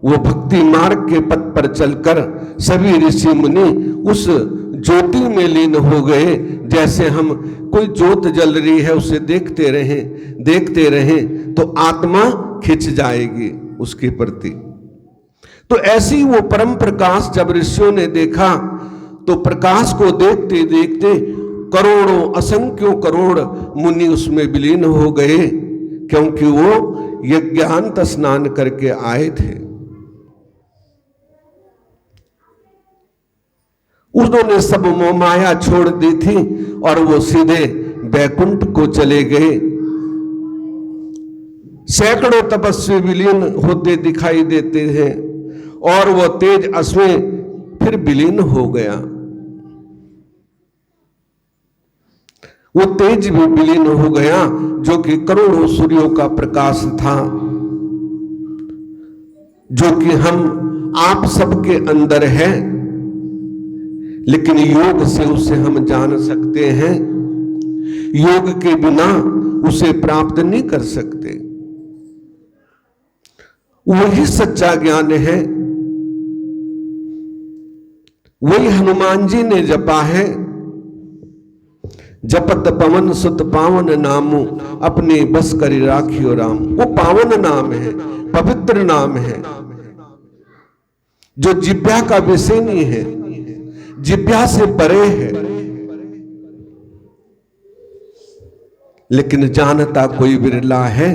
वो भक्ति मार्ग के पथ पर चलकर सभी ऋषि मुनि उस ज्योति में लीन हो गए। जैसे हम कोई ज्योत जल रही है उसे देखते रहें तो आत्मा खिंच जाएगी उसके प्रति। तो ऐसी वो परम प्रकाश जब ऋषियों ने देखा तो प्रकाश को देखते देखते करोड़ों असंख्यों करोड़ मुनि उसमें विलीन हो गए, क्योंकि वो यज्ञांत स्नान करके आए थे। उन्होंने सब मोह माया छोड़ दी थी और वो सीधे बैकुंठ को चले गए। सैकड़ों तपस्वी विलीन होते दिखाई देते हैं और वो तेज अश्व फिर विलीन हो गया। वो तेज भी विलीन हो गया जो कि करोड़ों सूर्यों का प्रकाश था, जो कि हम आप सबके अंदर है, लेकिन योग से उसे हम जान सकते हैं। योग के बिना उसे प्राप्त नहीं कर सकते। वही सच्चा ज्ञान है, वही हनुमान जी ने जपा है। जपत पवन सुत पावन नामु अपने बस करी राखियो राम। वो पावन नाम है, पवित्र नाम है, जो जिब्या का विषय नहीं है, जिब्या से परे है, लेकिन जानता कोई बिरला है।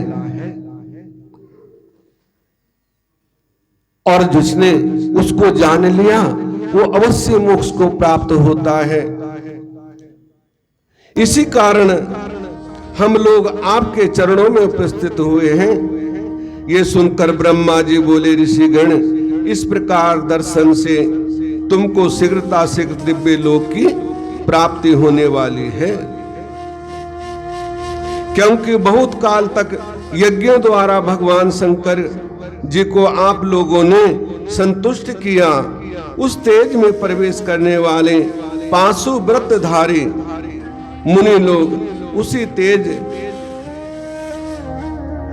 और जिसने उसको जान लिया वो अवश्य मोक्ष को प्राप्त होता है। इसी कारण हम लोग आपके चरणों में उपस्थित हुए हैं। ये सुनकर ब्रह्मा जी बोले, ऋषिगण, इस प्रकार दर्शन से तुमको शीघ्रता शीघ्र दिव्य लोक की प्राप्ति होने वाली है, क्योंकि बहुत काल तक यज्ञों द्वारा भगवान शंकर जी को आप लोगों ने संतुष्ट किया। उस तेज में प्रवेश करने वाले 500 व्रतधारी मुनि लोग उसी तेज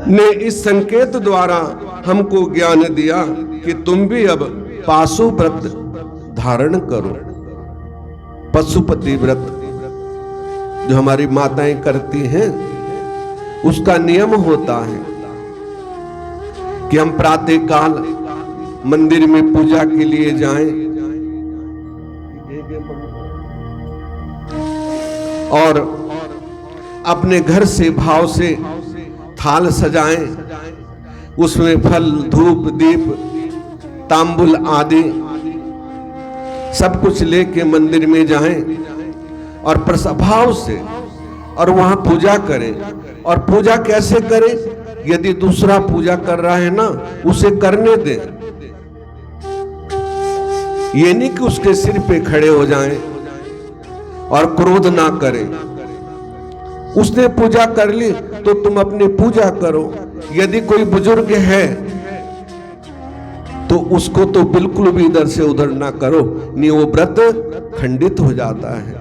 ने इस संकेत द्वारा हमको ज्ञान दिया कि तुम भी अब 500 व्रत धारण करो। पशुपति व्रत जो हमारी माताएं करती हैं, उसका नियम होता है कि हम प्रातः काल मंदिर में पूजा के लिए जाएं और अपने घर से भाव से थाल सजाएं, उसमें फल धूप दीप तांबुल आदि सब कुछ लेके मंदिर में जाएं और प्रसभाव से और वहां पूजा करें। और पूजा कैसे करें? यदि दूसरा पूजा कर रहा है ना, उसे करने दें। ये नहीं कि उसके सिर पे खड़े हो जाएं और क्रोध ना करें। उसने पूजा कर ली तो तुम अपनी पूजा करो। यदि कोई बुजुर्ग है तो उसको तो बिल्कुल भी इधर से उधर ना करो, नहीं वो व्रत खंडित हो जाता है।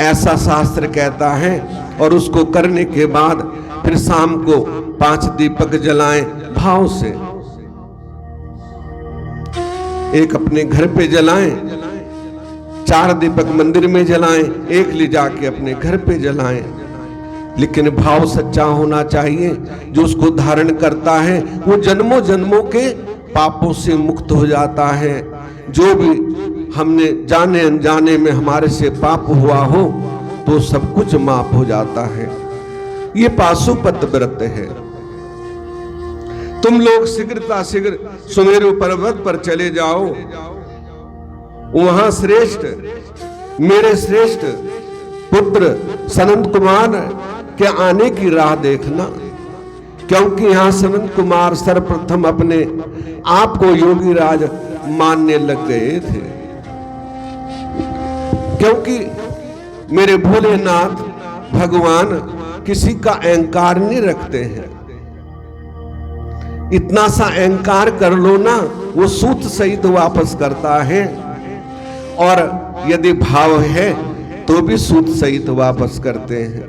ऐसा शास्त्र कहता है। और उसको करने के बाद फिर शाम को 5 दीपक जलाएं भाव से। एक अपने घर पे जलाएं, 4 दीपक मंदिर में जलाएं, एक ले जाके अपने घर पे जलाएं। लेकिन भाव सच्चा होना चाहिए। जो उसको धारण करता है वो जन्मों जन्मों के पापों से मुक्त हो जाता है। जो भी हमने जाने अनजाने में हमारे से पाप हुआ हो तो सब कुछ माफ हो जाता है। ये पाशुपत व्रत है। तुम लोग शीघ्रता शीघ्र सुमेरु पर्वत पर चले जाओ। वहां श्रेष्ठ, मेरे श्रेष्ठ पुत्र सनंद कुमार के आने की राह देखना, क्योंकि यहां सनंद कुमार सर्वप्रथम अपने आप को योगी राज मानने लग गए थे। क्योंकि मेरे भोलेनाथ भगवान किसी का अहंकार नहीं रखते हैं। इतना सा अहंकार कर लो ना, वो सूत सहित वापस करता है, और यदि भाव है तो भी सूत सहित वापस करते हैं।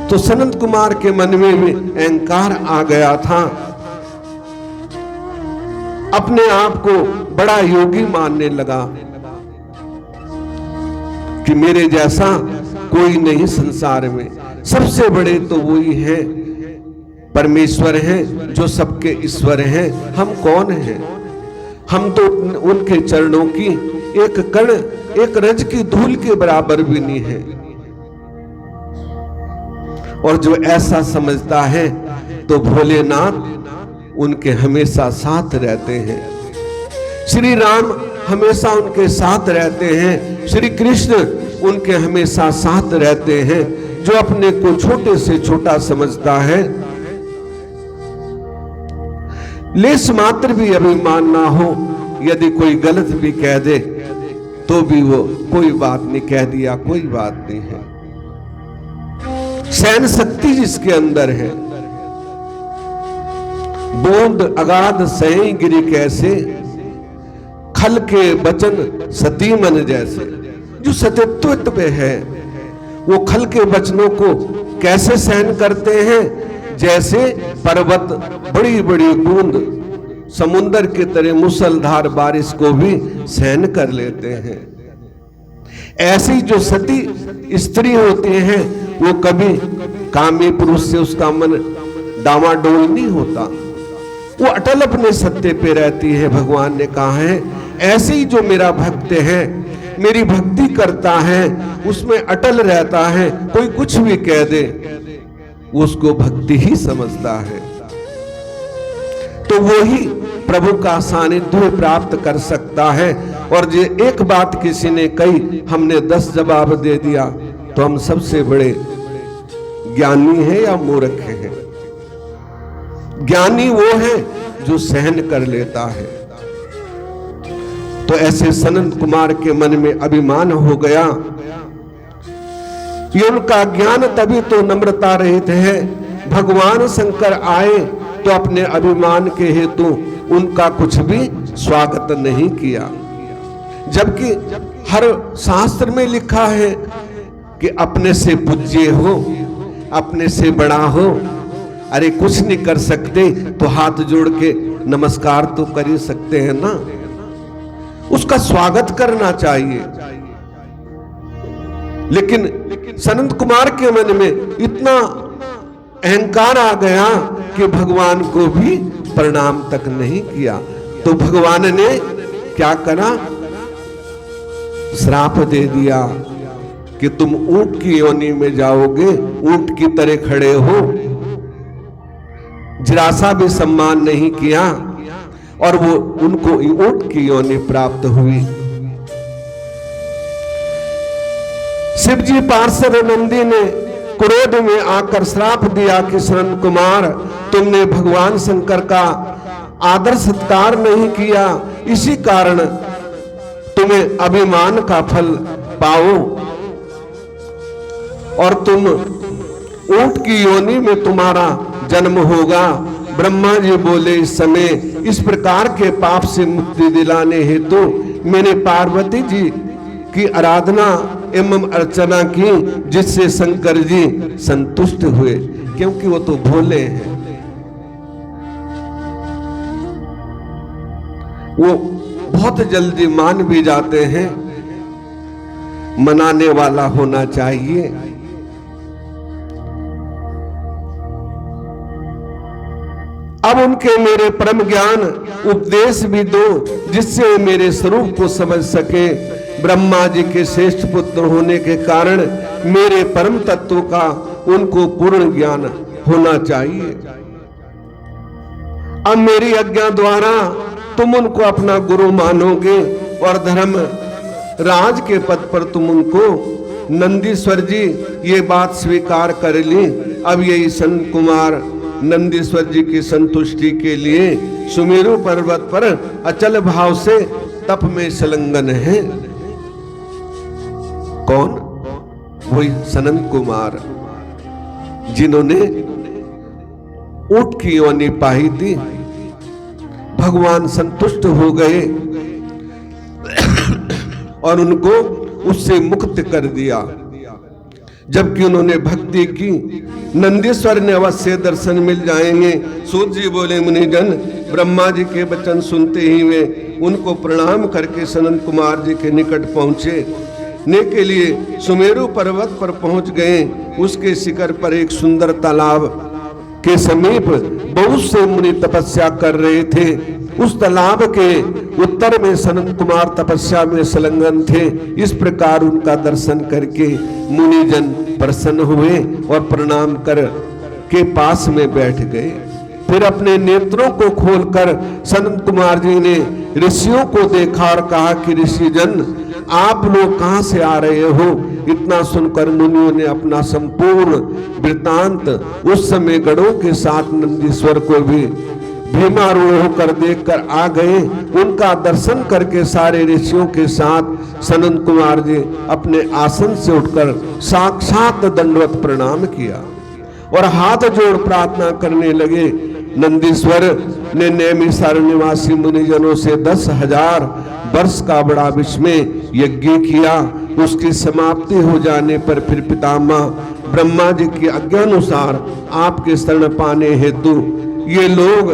तो सनत कुमार के मन में भी अहंकार आ गया था, अपने आप को बड़ा योगी मानने लगा कि मेरे जैसा कोई नहीं संसार में, सबसे बड़े तो वही हैं, परमेश्वर हैं जो सबके ईश्वर हैं। हम कौन हैं? हम तो उनके चरणों की एक कण, एक रज की धूल के बराबर भी नहीं है। और जो ऐसा समझता है तो भोलेनाथ उनके हमेशा साथ रहते हैं, श्री राम हमेशा उनके साथ रहते हैं, श्री कृष्ण उनके हमेशा साथ रहते हैं। जो अपने को छोटे से छोटा समझता है, लेस मात्र भी अभिमान ना हो, यदि कोई गलत भी कह दे तो भी वो कोई बात नहीं, कह दिया कोई बात नहीं है। सहन शक्ति जिसके अंदर है, बूंद अगाध सही गिरी कैसे, खल के वचन सती मन जैसे। जो सत्यत्व पे है वो खल के वचनों को कैसे सहन करते हैं, जैसे पर्वत बड़ी बड़ी बूंद समुद्र की तरह मूसलधार बारिश को भी सहन कर लेते हैं। ऐसी जो सती स्त्री होती हैं वो कभी कामी पुरुष से उसका मन डामाडोल नहीं होता, वो अटल अपने सत्य पे रहती है। भगवान ने कहा है ऐसे ही जो मेरा भक्त है, मेरी भक्ति करता है, उसमें अटल रहता है, कोई कुछ भी कह दे उसको भक्ति ही समझता है, तो वो ही प्रभु का सानिध्य प्राप्त कर सकता है। और जो एक बात किसी ने कही, हमने 10 जवाब दे दिया, तो हम सबसे बड़े ज्ञानी हैं या मूर्ख हैं? ज्ञानी वो है जो सहन कर लेता है। तो ऐसे सनत कुमार के मन में अभिमान हो गया। ये उनका ज्ञान तभी तो नम्रता रहित है। भगवान शंकर आए तो अपने अभिमान के हेतु उनका कुछ भी स्वागत नहीं किया, जबकि हर शास्त्र में लिखा है कि अपने से पूज्य हो, अपने से बड़ा हो। अरे कुछ नहीं कर सकते तो हाथ जोड़ के नमस्कार तो कर ही सकते हैं ना, उसका स्वागत करना चाहिए। लेकिन सनत कुमार के मन में इतना अहंकार आ गया कि भगवान को भी प्रणाम तक नहीं किया। तो भगवान ने क्या करा? श्राप दे दिया कि तुम ऊंट की योनि में जाओगे, ऊंट की तरह खड़े हो। जरा सा भी सम्मान नहीं किया और वो उनको ऊंट की योनि प्राप्त हुई। शिवजी पार्षद नंदी ने क्रोध में आकर श्राप दिया कि सनत कुमार, तुमने भगवान शंकर का आदर सत्कार नहीं किया, इसी कारण तुम्हें अभिमान का फल पाओ और तुम ऊंट की योनि में तुम्हारा जन्म होगा। ब्रह्मा जी बोले, इस समय इस प्रकार के पाप से मुक्ति दिलाने हेतु मैंने पार्वती जी की आराधना एवं अर्चना की, जिससे शंकर जी संतुष्ट हुए, क्योंकि वो तो भोले हैं। वो बहुत जल्दी मान भी जाते हैं, मनाने वाला होना चाहिए। अब उनके मेरे परम ज्ञान उपदेश भी दो, जिससे मेरे स्वरूप को समझ सके। ब्रह्मा जी के श्रेष्ठ पुत्र होने के कारण मेरे परम तत्व का उनको पूर्ण ज्ञान होना चाहिए। अब मेरी आज्ञा द्वारा तुम उनको अपना गुरु मानोगे और धर्म राज के पद पर तुम उनको, नंदीश्वर जी ये बात स्वीकार कर ली। अब यही सनत कुमार नंदीश्वर जी की संतुष्टि के लिए सुमेरु पर्वत पर अचल भाव से तप में संलग्न है। कौन? वही सनत कुमार जिन्होंने ऊंट की योनि पाई थी। भगवान संतुष्ट हो गए और उनको उससे मुक्त कर दिया, जबकि उन्होंने भक्ति की नंदीश्वर ने अवश्य दर्शन मिल जाएंगे। सूत जी बोले, मुनिजन ब्रह्मा जी के वचन सुनते ही वे उनको प्रणाम करके सनत कुमार जी के निकट पहुँचे ने के लिए सुमेरु पर्वत पर पहुँच गए। उसके शिखर पर एक सुंदर तालाब के समीप बहुत से मुनि तपस्या कर रहे थे। उस तालाब के उत्तर में सनत कुमार तपस्या में संलग्न थे। इस प्रकार उनका दर्शन करके मुनिजन प्रसन्न हुए और प्रणाम कर के पास में बैठ गए। फिर अपने नेत्रों को खोलकर सनत कुमार जी ने ऋषियों को देखा और कहा कि ऋषिजन, आप लोग कहां से आ रहे हो? इतना सुनकर मुनियों ने अपना संपूर्ण वृतांत उस समय गणों के साथ नंदीश्वर को भी भीमारूढ़ होकर देखकर आ गए। उनका दर्शन करके सारे ऋषियों के साथ सनत कुमार जी अपने आसन से उठकर साक्षात दंडवत प्रणाम किया और हाथ जोड़ प्रार्थना करने लगे। नंदीश्वर ने नैमिषारण्य निवासी मुनिजनों से 10,000 वर्ष का बड़ा विस्मय यज्ञ किया। उसकी समाप्ति हो जाने पर फिर पितामह ब्रह्मा जी की आज्ञानुसार आपके शरण पाने हेतु ये लोग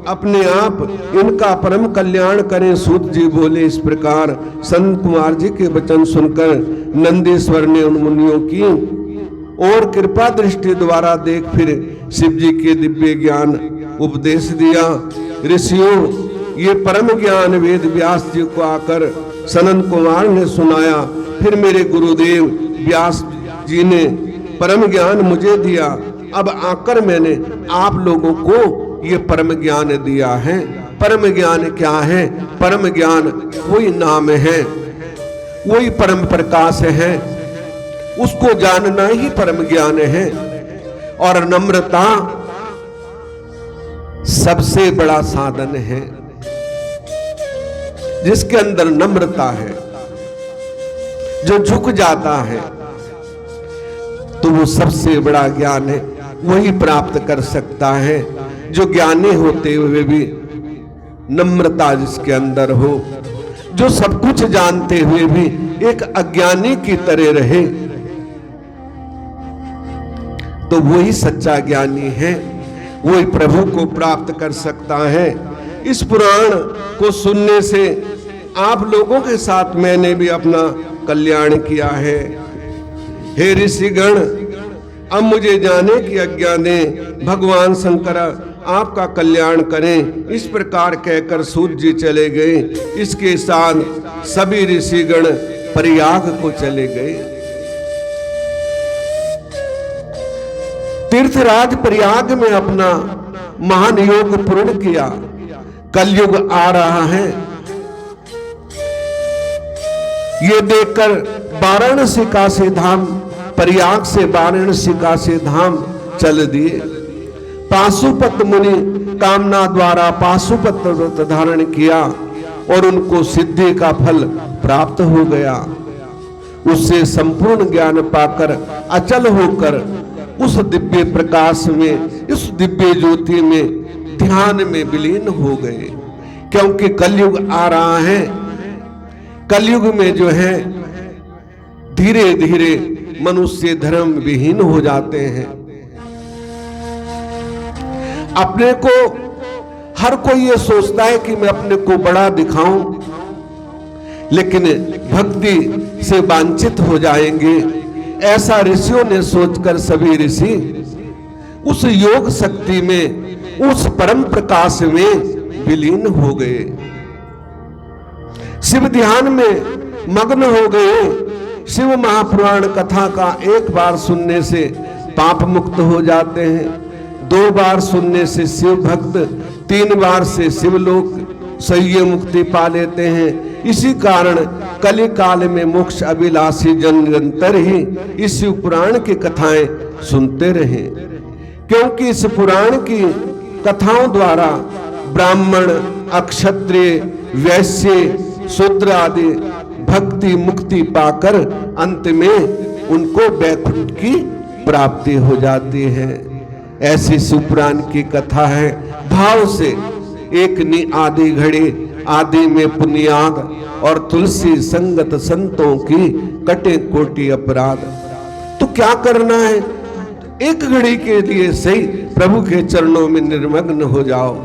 अपने आप इनका परम कल्याण करें। सूत जी बोले, इस प्रकार संत कुमार जी के वचन सुनकर नंदीश्वर ने उन मुनियों की और कृपा दृष्टि द्वारा देख फिर शिव जी के दिव्य ज्ञान उपदेश दिया। ऋषियों, ये परम ज्ञान वेद व्यास जी को आकर सनत कुमार ने सुनाया। फिर मेरे गुरुदेव व्यास जी ने परम ज्ञान मुझे दिया। अब आकर मैंने आप लोगों को ये परम ज्ञान दिया है। परम ज्ञान क्या है? परम ज्ञान वही नाम है, वही परम प्रकाश है, उसको जानना ही परम ज्ञान है। और नम्रता सबसे बड़ा साधन है। जिसके अंदर नम्रता है, जो झुक जाता है, तो वो सबसे बड़ा ज्ञान है, वही प्राप्त कर सकता है। जो ज्ञानी होते हुए भी नम्रता जिसके अंदर हो, जो सब कुछ जानते हुए भी एक अज्ञानी की तरह रहे, तो वही सच्चा ज्ञानी है, वही प्रभु को प्राप्त कर सकता है। इस पुराण को सुनने से आप लोगों के साथ मैंने भी अपना कल्याण किया है। हे ऋषिगण, अब मुझे जाने की आज्ञा दें। भगवान शंकर आपका कल्याण करें। इस प्रकार कहकर सूत जी चले गए। इसके साथ सभी ऋषिगण प्रयाग को चले गए। तीर्थराज प्रयाग में अपना महान योग पूर्ण किया। कलयुग आ रहा है, ये देखकर वाराणसी का से धाम, प्रयाग से वाराणसी का से धाम चल दिए। पाशुपत मुनि कामना द्वारा पाशुपत व्रत धारण किया और उनको सिद्धि का फल प्राप्त हो गया। उससे संपूर्ण ज्ञान पाकर अचल होकर उस दिव्य प्रकाश में, इस दिव्य ज्योति में ध्यान में विलीन हो गए। क्योंकि कलयुग आ रहा है। कलयुग में जो है धीरे धीरे मनुष्य धर्म विहीन हो जाते हैं। अपने को हर कोई ये सोचता है कि मैं अपने को बड़ा दिखाऊं, लेकिन भक्ति से वांछित हो जाएंगे। ऐसा ऋषियों ने सोचकर सभी ऋषि उस योग शक्ति में, उस परम प्रकाश में विलीन हो गए। शिव ध्यान में मग्न हो गए। शिव महापुराण कथा का एक बार सुनने से पाप मुक्त हो जाते हैं, 2 बार सुनने से शिव भक्त, 3 बार से शिवलोक सह्य मुक्ति पा लेते हैं। इसी कारण कलि काल में मोक्ष अभिलाषी जन निरंतर ही इस शिव पुराण की कथाएं सुनते रहे। क्योंकि इस पुराण की कथाओं द्वारा ब्राह्मण, अक्षत्रिय, वैश्य, शूद्र आदि भक्ति मुक्ति पाकर अंत में उनको वैकुंठ की प्राप्ति हो जाती है। ऐसी शिवपुराण की कथा है। भाव से एक नी आदि घड़ी, आदि में पुण्याद और तुलसी संगत संतों की कटे कोटि अपराध। तो क्या करना है? एक घड़ी के लिए सही प्रभु के चरणों में निर्मग्न हो जाओ।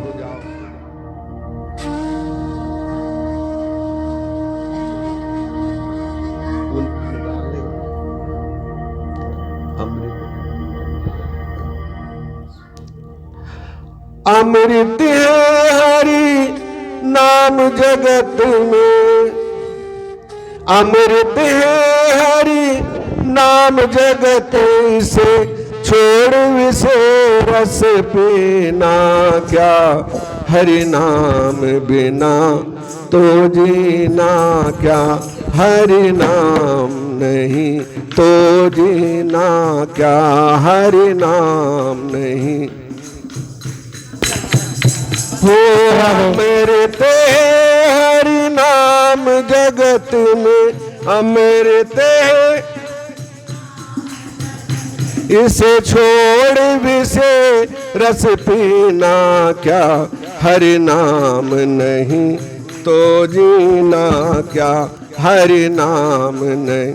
अमृत है हरि नाम जगत में, अमृत है हरि नाम जगत से, छोड़ विषे रस पीना क्या, हरि नाम बिना तो जीना क्या, हरि नाम नहीं तो जीना क्या, हरि नाम नहीं। हो अमृत हरि नाम जगत में, अमृत इसे छोड़ विषे रस पीना क्या, हरि नाम नहीं तो जीना क्या, हरि नाम नहीं,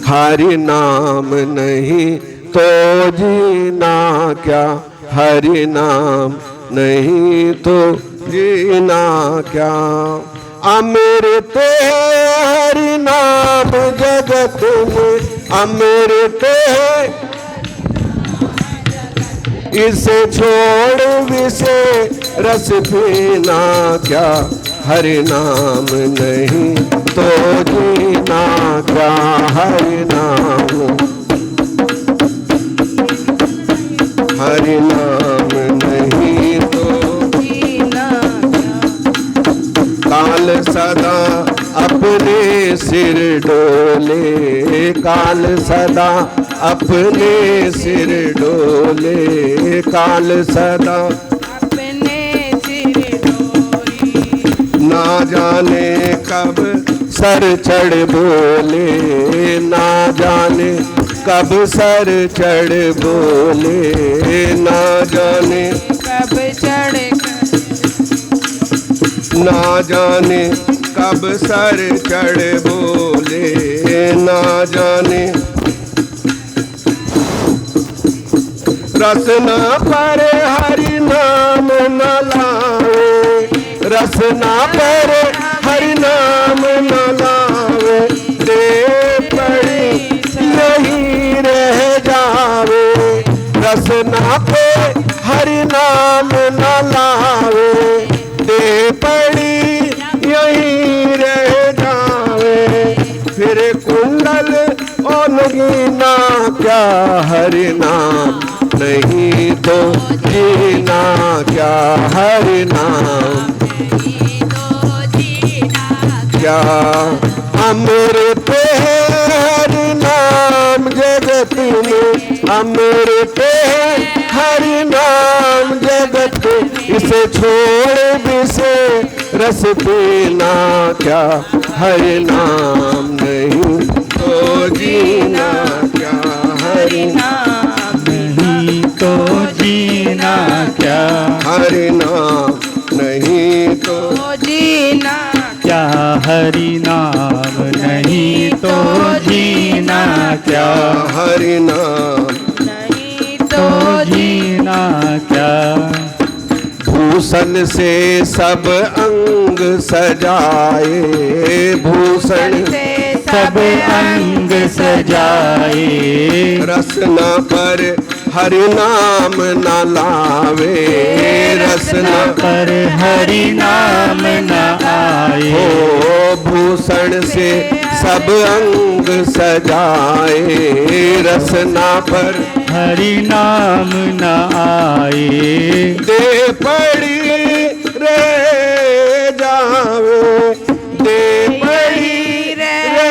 हरि नाम नहीं तो जीना क्या, हरि नाम नहीं तो जीना क्या। अमृत हरि नाम जगत में, अमृत इसे छोड़ विषे रस पीना क्या, हरि नाम नहीं तो जीना क्या, हरि नाम, हरि नाम नहीं तो जीना क्या। काल सदा अपने सिर डोले, काल सदा अपने सिर डोले, काल सदा अपने सिर डोले, ना जाने कब सर चढ़ बोले, ना जाने कब सर चढ़ बोले, ना जाने कब चढ़, ना जाने कब सर चढ़ बोले, ना जाने रसना पर हरि नाम न लावे, रसना पर हरि नाम न लावे, दे पड़ी नहीं रह जावे, रसना पे हरि नाम न लावे, दे पड़ी यहीं रह जावे, फिर कुंडल और नगीना क्या, हरि नाम नहीं तो जीना क्या, हरि नाम क्या। अमृत हरि नाम जगत में, अमृत हरि नाम जगत, इसे छोड़ विषे रस पीना क्या, हरि नाम नहीं तो जीना क्या, हरि नाम नहीं तो जीना क्या, हरि नाम नहीं तो जीना क्या, हरि नाम नहीं तो जीना क्या, हरि नाम नहीं तो जीना क्या। भूषण से सब अंग सजाए, भूषण से सब अंग सजाए, रसना पर हरि नाम न लावे, रसना पर हरि नाम न आए, हो भूषण से सब अंग सजाए, रसना पर हरि नाम न आए, दे पड़ी रह जावे, दे पड़ी रह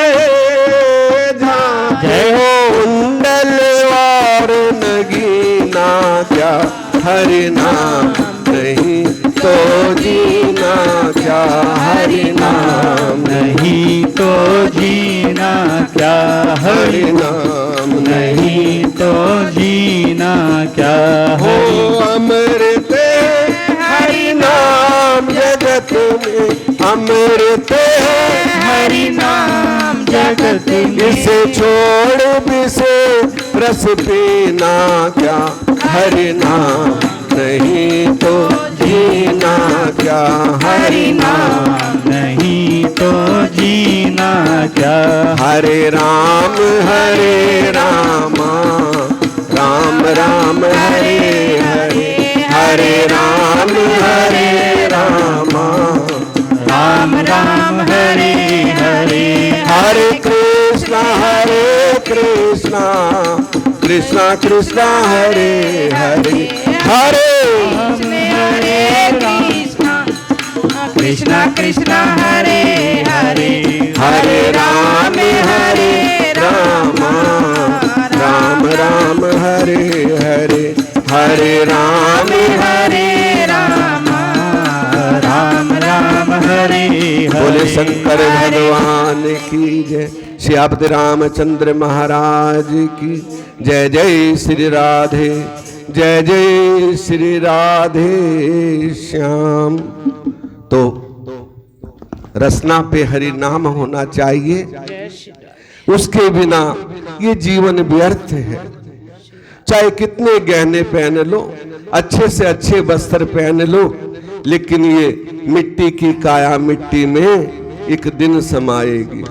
जावे, जय हो कुंडल और नगीना क्या, हरि नाम नहीं तो जीना क्या, हरि नाम नहीं तो जीना क्या, हरि नाम नहीं तो जीना क्या। हो अमृत हरि नाम जगत में, अमृत है हरि नाम जगत में। इसे छोड़ विषे रस पीना क्या, हरि नाम नहीं तो जीना क्या, हरि नाम नहीं तो जीना क्या। हरे राम राम राम हरे हरे, हरे राम राम राम हरे हरे। हरे कृष्णा कृष्णा कृष्णा हरे हरे, हरे हरे कृष्णा कृष्णा कृष्णा हरे हरे। हरे राम राम राम हरे हरे, हरे राम राम राम हरे हरे। बोले शंकर भगवान की जय, श्री रामचंद्र महाराज की जय। जय श्री राधे, जय जय श्री राधे श्याम। तो रसना पे हरि नाम होना चाहिए, उसके बिना ये जीवन व्यर्थ है। चाहे कितने गहने पहन लो, अच्छे से अच्छे वस्त्र पहन लो, लेकिन ये मिट्टी की काया मिट्टी में एक दिन समाएगी।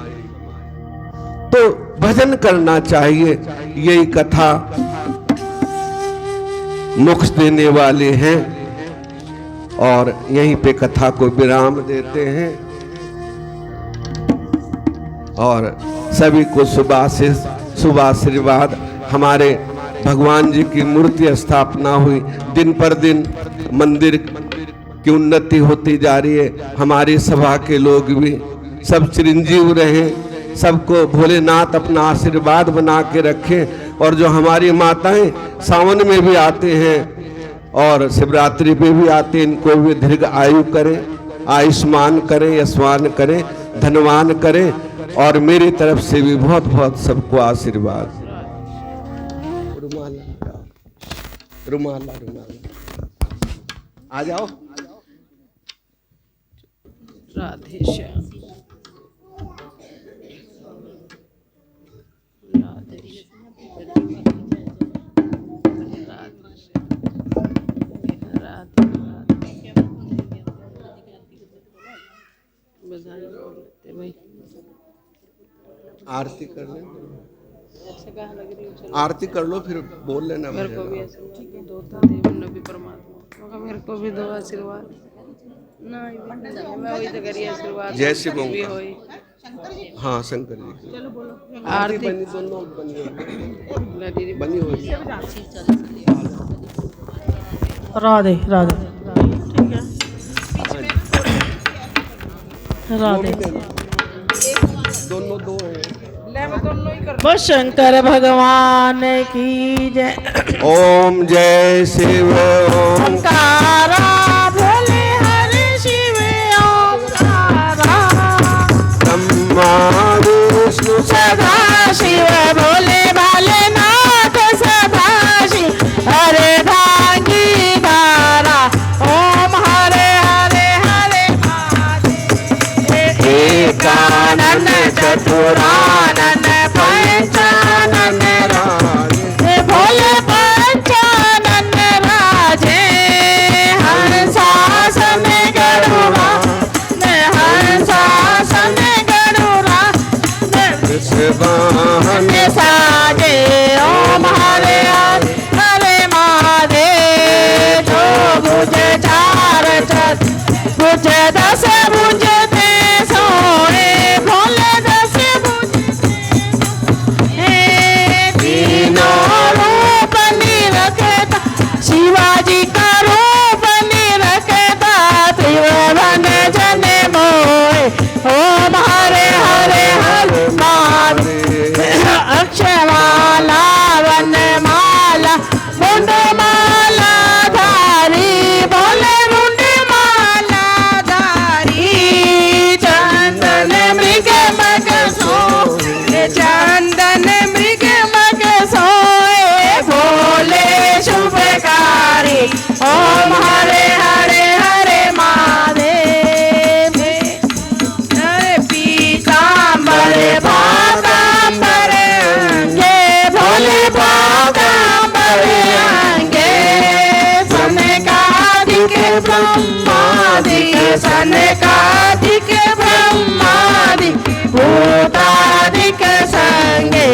तो भजन करना चाहिए। यही कथा मोक्ष देने वाले हैं और यहीं पे कथा को विराम देते हैं और सभी को शुभ आशीर्वाद। हमारे भगवान जी की मूर्ति स्थापना हुई, दिन पर दिन मंदिर की उन्नति होती जा रही है। हमारी सभा के लोग भी सब चिरंजीव रहे, सबको भोलेनाथ अपना आशीर्वाद बना के रखें। और जो हमारी माताएं सावन में भी आते हैं और शिवरात्रि पे भी आते हैं, इनको भी दीर्घ आयु करें, आयुष्मान करें, यशवान करें, धनवान करें। और मेरी तरफ से भी बहुत बहुत सबको आशीर्वाद। रुमाला आ जाओ। राधे श्याम, राधे भाई। आरती कर ले, आरती कर लो फिर बोल लेना। मेरे को भी ऐसे दोता देव नबी परमात्मा, मेरे को भी दो आशीर्वाद। मैं वही तो करिए आशीर्वाद। जय श्री होई। हाँ शंकर जी चलो बोलो। आरती बनी, दोनों बनी हुई। राधे राधे, ठीक है राधे। दोनों दो हैं। वो शंकर भगवान की जय। ओम जय शिव ओंकारा, भोले हरि शिव ओंकारा। ब्रह्मा विष्णु सदा शिव, भोले भालेनाथ सदा शिव। हरे भांगी धारा, ओम हरे हरे हरे महादेव। एकानन चतुरानन पंचानन राजे, भोले पंचानन राजे। हंसासन गरुड़ा, हंसासन गरुड़ा। ब्रह्मादिक सनकादिक ब्रह्मादिक भूतादिक संगे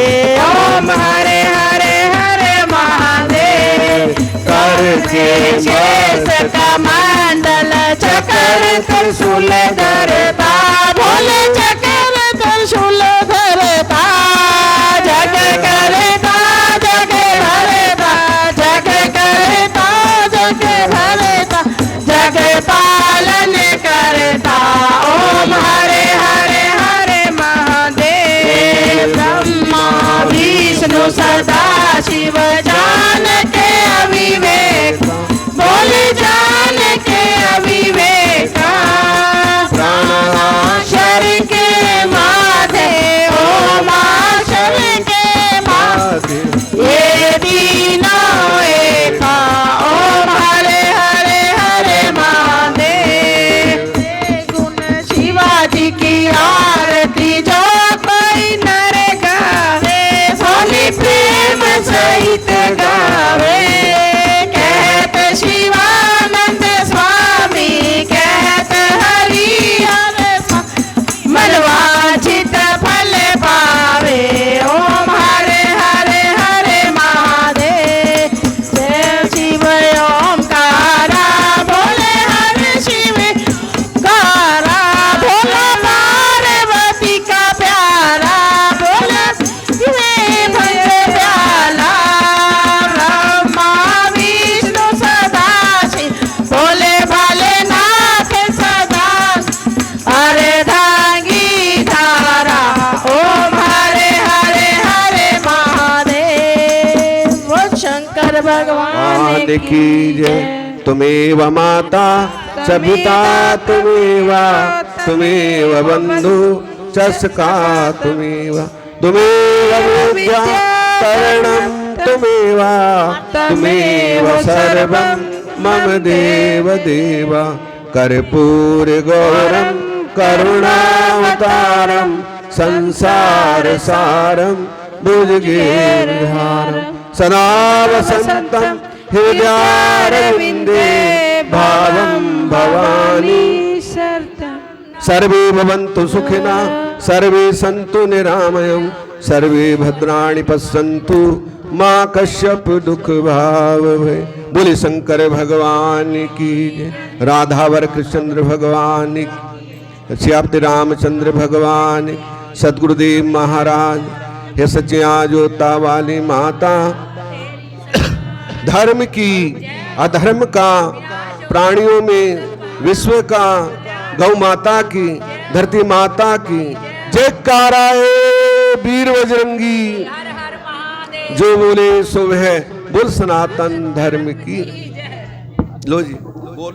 ओम हरे हरे हरे महादेव करके शेष कमंडल चक्र त्रिशूल धरता भोले चक्र त्रिशूल धरता जग करता जग भरता जग करता जग भरता जग पालन करता ओम हरे हरे हरे महादेव ब्रह्मा विष्णु सदा शिव जान के अविवेक बोले जान के अविवेक प्राणाक्षर के माथे ओम अक्षर के माथे ये तीनों एक ओम हरे हरे हरे महादेव गुण शिवाजी की आरती जो कोई नर गावे सोनी प्रेम सहित गावे कहत शिवानंद स्वामी कहत हरि हर मनवांछित फल पावे ओम हरे हरे हरे महादेव देव शिव ओमकारा भोले हरे शिव कारा भोला पार्वती का प्यारा भोला शिव भक्त प्याला ब्रह्मा विष्णु सदा शिव भोले भोलेनाथ सदा हरे धांगी धारा ओम हरे हरे हरे महादेव वो शंकर भगवान की जय। तुमेव माता च पिता तुमेव बंधु च सखा तुमेव विद्या करणं तुमेव सर्वं मम देव देव कर्पूर गौरं करुणावतारं संसार सारं भुजगेन्द्रहारं सदा वसन्तं हृदयारविन्दे भावं भवानी सर्वे भवन्तु सुखिनः सर्वे सन्तु निरामयं सर्वे भद्राणि पश्यन्तु मां कश्यप दुख भाव भय। बोले शंकर भगवान की जय। राधावर कृष्णचंद्र भगवान की, श्याप्ति रामचंद्र भगवान की, सदगुरुदेव महाराज, हे सचिया जोता वाली माता, धर्म की अधर्म का प्राणियों में विश्व का गौ माता की धरती माता की जयकाराए वीर बजरंगी जो बोले सो है बोल सनातन धर्म की। लो जी।